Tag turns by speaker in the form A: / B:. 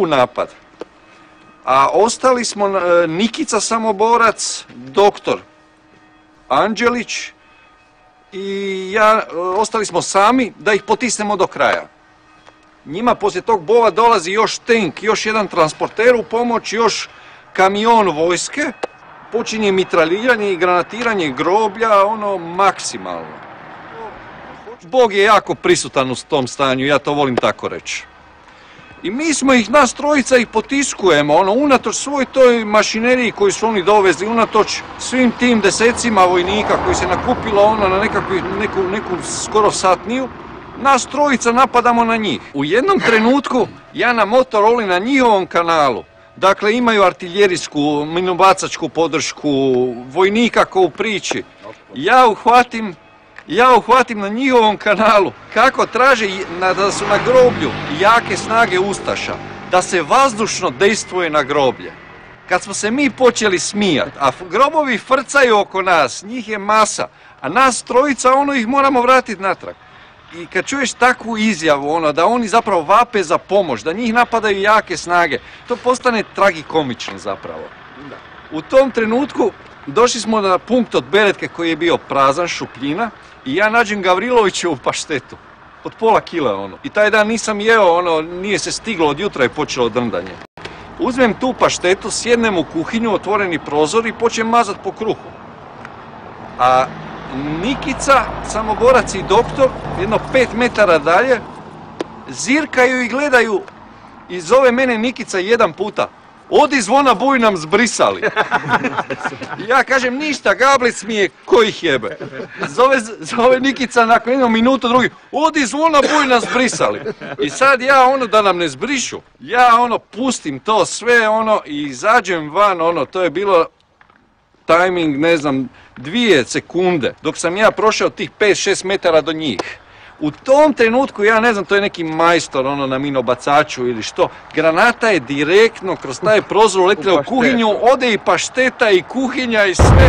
A: napad. A ostali smo Nikica Samoborac, doktor Anđelić i ja, ostali smo sami da ih potisnemo do kraja. Njima poslije tog bova dolazi još tank, još jedan transporter u pomoć, još kamion vojske. Počinje mitraljiranje i granatiranje groblja, ono maksimalno. Bog je jako prisutan u tom stanju, ja to volim tako reći. I mi smo ih, nas trojica ih potiskujemo, unatoč svoj toj mašineriji koju su oni dovezli, unatoč svim tim desecima vojnika koji se nakupilo na neku skoro satniju, nas trojica napadamo na njih. U jednom trenutku ja na Motorola na njihovom kanalu, dakle imaju artiljerijsku, minobacačku podršku, vojnika ko u priči, ja uhvatim na njihovom kanalu kako traže da su na groblju jake snage ustaša, da se vazdušno dejstvuje na groblje. Kad smo se mi počeli smijat, a grobovi frcaju oko nas, njih je masa, a nas trojica ih moramo vratiti natrag. I kad čuješ takvu izjavu, da oni zapravo vape za pomoć, da njih napadaju jake snage, to postane tragikomično zapravo. U tom trenutku došli smo na punkt od Beretke koji je bio prazan, šupljina, i ja nađem Gavrilovićevu paštetu. Od pola kila I taj dan nisam jeo, nije se stiglo, od jutra je počelo drndanje. Uzmem tu paštetu, sjednem u kuhinju, otvoreni prozor i počnem mazat po kruhu. A Nikica, Samoborac i doktor, jedno 5 metara dalje, zirkaju i gledaju i zove mene Nikica jedan puta. Odi zvona buj nam zbrisali. Ja kažem ništa, Gablic mi je, ko ih jebe. Zove Nikica nakon jednu minutu drugi, odi zvona buj nam zbrisali. I sad ja da nam ne zbrišu, ja pustim to sve i izađem van, to je bilo timing, ne znam, 2 sekunde, dok sam ja prošao tih 5-6 metara do njih. U tom trenutku, ja ne znam, to je neki majstor na minobacaču ili što, granata je direktno kroz taj prozor uletila u kuhinju, ode i pašteta i kuhinja i sve.